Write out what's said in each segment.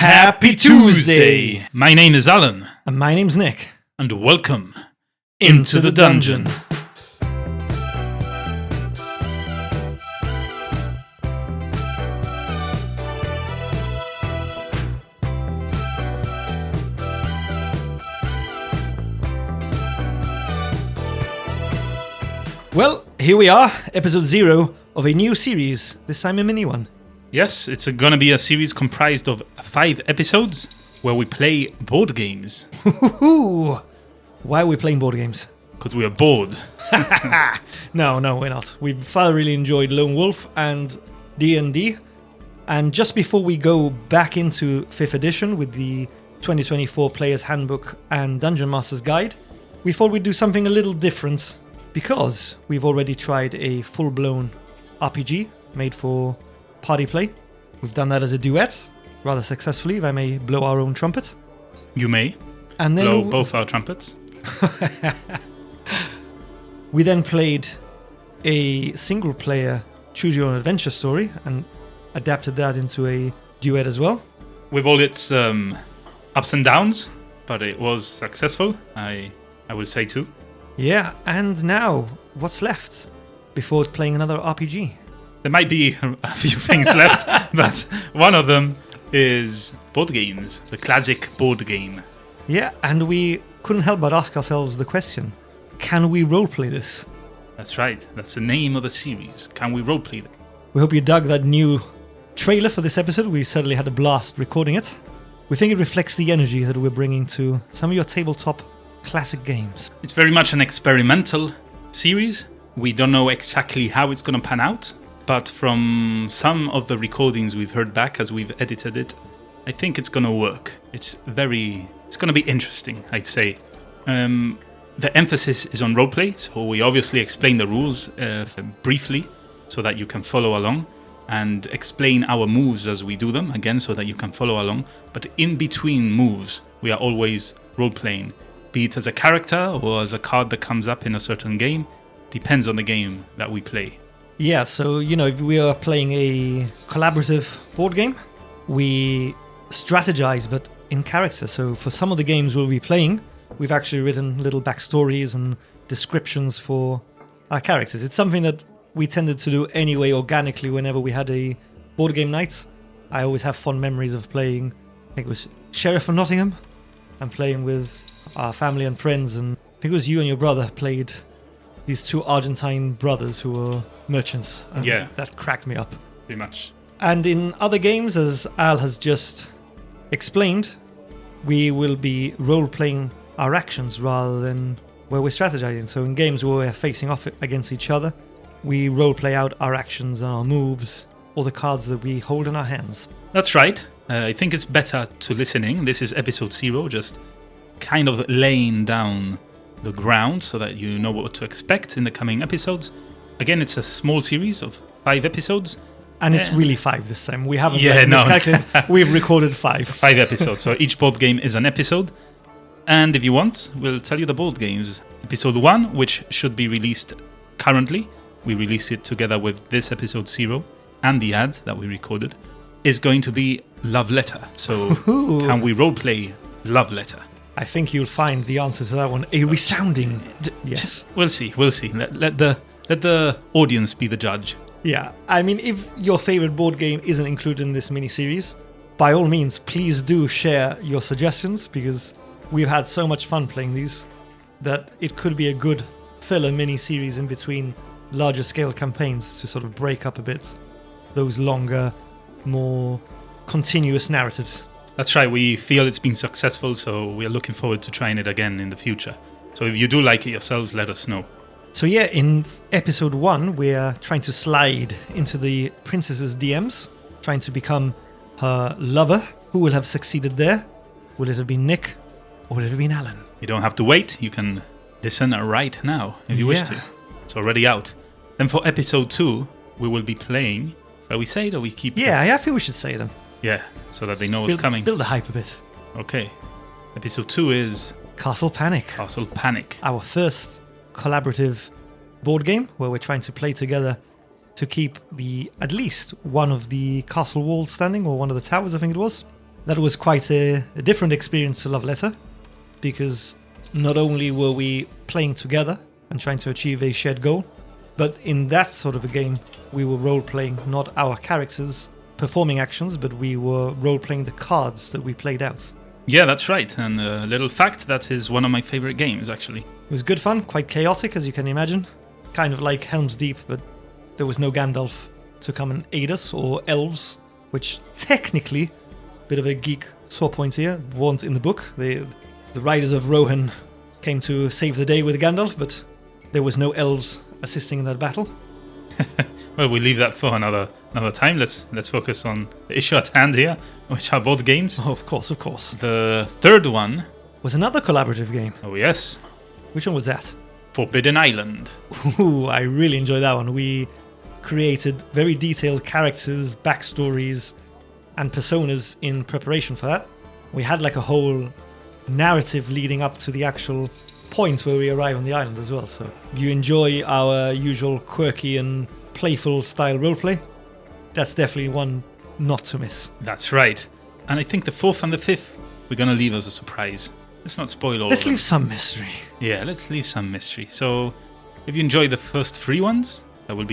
Happy Tuesday! My name is Alan. And my name's Nick. And welcome Into the dungeon. Well, here we are, episode 0 of a new series, this time a mini one. Yes, it's going to be a series comprised of 5 episodes where we play board games. Why are we playing board games? Because we are bored. No, we're not. We've thoroughly enjoyed Lone Wolf and D&D. And just before we go back into 5th edition with the 2024 Player's Handbook and Dungeon Master's Guide, we thought we'd do something a little different because we've already tried a full-blown RPG made for party play. We've done that as a duet, rather successfully, if I may blow our own trumpet. You may And then blow both our trumpets. We then played a single-player choose-your-own-adventure story and adapted that into a duet as well. With all its ups and downs, but it was successful, I would say too. Yeah, and now, what's left before playing another RPG? There might be a few things left, but one of them is board games, the classic board game. Yeah, and we couldn't help but ask ourselves the question, can we roleplay this? That's right, that's the name of the series. Can we roleplay it? We hope you dug that new trailer for this episode. We certainly had a blast recording it. We think it reflects the energy that we're bringing to some of your tabletop classic games. It's very much an experimental series. We don't know exactly how it's going to pan out, but from some of the recordings we've heard back as we've edited it, I think it's going to work. It's going to be interesting, I'd say. The emphasis is on roleplay, so we obviously explain the rules briefly so that you can follow along, and explain our moves as we do them, again, so that you can follow along. But in between moves, we are always role-playing, be it as a character or as a card that comes up in a certain game. Depends on the game that we play. Yeah, so, if we are playing a collaborative board game, we strategize, but in character. So for some of the games we'll be playing, we've actually written little backstories and descriptions for our characters. It's something that we tended to do anyway organically whenever we had a board game night. I always have fond memories of playing, I think it was Sheriff of Nottingham, and playing with our family and friends, and I think it was you and your brother played these 2 Argentine brothers who were merchants. And yeah, that cracked me up. Pretty much. And in other games, as Al has just explained, we will be role-playing our actions rather than where we're strategizing. So in games where we're facing off against each other, we role-play out our actions and our moves, or the cards that we hold in our hands. That's right. I think it's better to listening. This is episode 0, just kind of laying down the ground so that you know what to expect in the coming episodes. Again, it's a small series of 5 episodes. And it's really 5 this time. We haven't miscalculated. We've recorded 5. 5 episodes. So each board game is an episode. And if you want, we'll tell you the board games. Episode 1, which should be released currently, we release it together with this episode 0 and the ad that we recorded, is going to be Love Letter. So can we roleplay Love Letter? I think you'll find the answer to that one a resounding yes. We'll see. Let the audience be the judge. Yeah, I mean, if your favorite board game isn't included in this mini-series, by all means, please do share your suggestions, because we've had so much fun playing these that it could be a good filler mini-series in between larger scale campaigns to sort of break up a bit those longer, more continuous narratives. That's right, we feel it's been successful, so we are looking forward to trying it again in the future. So if you do like it yourselves, let us know. So yeah, in episode 1, we're trying to slide into the princess's DMs, trying to become her lover. Who will have succeeded there? Will it have been Nick, or will it have been Alan? You don't have to wait, you can listen right now if you wish to. It's already out. Then for episode 2, we will be playing... Shall we say it or we keep... Yeah, I think we should say them. Yeah, so that they know what's coming. Build the hype a bit. Okay. Episode 2 is... Castle Panic. Castle Panic. Our first collaborative board game where we're trying to play together to keep at least one of the castle walls standing, or one of the towers, I think it was. That was quite a different experience to Love Letter, because not only were we playing together and trying to achieve a shared goal, but in that sort of a game, we were role-playing not our characters performing actions, but we were role-playing the cards that we played out. Yeah, that's right. And a little fact, that is one of my favorite games, actually. It was good fun, quite chaotic, as you can imagine. Kind of like Helm's Deep, but there was no Gandalf to come and aid us, or elves, which technically, bit of a geek sore point here, weren't in the book. The riders of Rohan came to save the day with Gandalf, but there was no elves assisting in that battle. Well, we leave that for another time. Let's focus on the issue at hand here, which are both games. Oh, of course. The third one Was another collaborative game. Oh yes, Which one was that? Forbidden Island. Ooh, I really enjoyed that one. We created very detailed characters, backstories, and personas in preparation for that. We had like a whole narrative leading up to the actual point where we arrive on the island as well. So you enjoy our usual quirky and playful style roleplay? That's definitely one not to miss. That's right. And I think the fourth and the fifth, we're going to leave as a surprise. Let's not spoil all Let's of them. leave some mystery. Yeah, let's leave some mystery. So if you enjoy the first three ones that will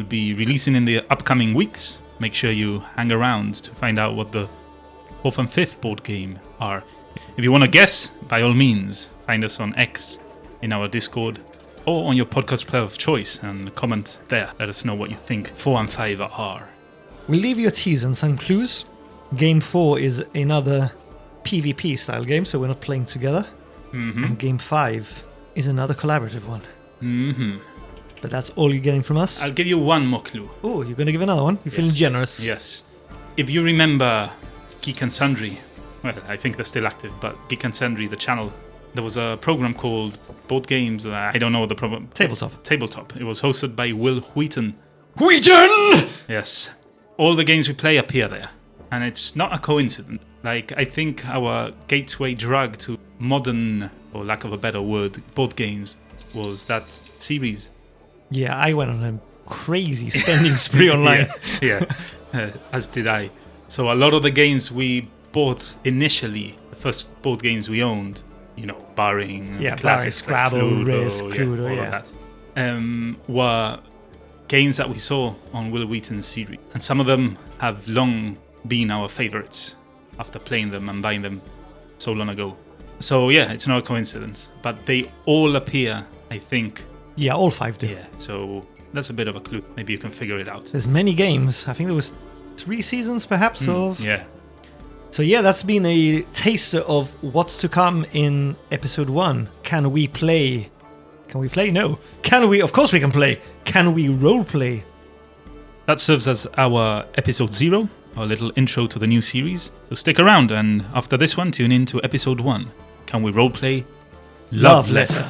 be releasing in the upcoming weeks, make sure you hang around to find out what the fourth and fifth board game are. If you want to guess, by all means, find us on X, in our Discord, or on your podcast player of choice and comment there. Let us know what you think 4 and 5 are. We'll leave you a tease and some clues. Game 4 is another PvP style game, so we're not playing together. Mm-hmm. And Game 5 is another collaborative one. Mm-hmm. But that's all you're getting from us. I'll give you one more clue. Oh, you're going to give another one? You're feeling generous. Yes. If you remember Geek and Sundry, well, I think they're still active, but Geek and Sundry, the channel, there was a program called Board Games. I don't know the program. Tabletop. It was hosted by Will Wheaton. Yes. All the games we play appear there. And it's not a coincidence. Like, I think our gateway drug to modern, or lack of a better word, board games was that series. Yeah, I went on a crazy spending spree online. Yeah. As did I. So a lot of the games we bought initially, the first board games we owned, barring classics, Scrabble, like Cluedo, Risk, Cluedo, all of that, were games that we saw on Will Wheaton's series. And some of them have long been our favorites after playing them and buying them so long ago. So yeah, it's not a coincidence. But they all appear, I think. Yeah, all 5 do. Yeah, so that's a bit of a clue. Maybe you can figure it out. There's many games. I think there was 3 seasons perhaps of... Yeah. So yeah, that's been a taster of what's to come in episode 1. Can we play? Can we play? No. Can we? Of course we can play. Can we roleplay? That serves as our episode 0, our little intro to the new series. So stick around, and after this one, tune in to episode 1. Can we roleplay? Love Letter.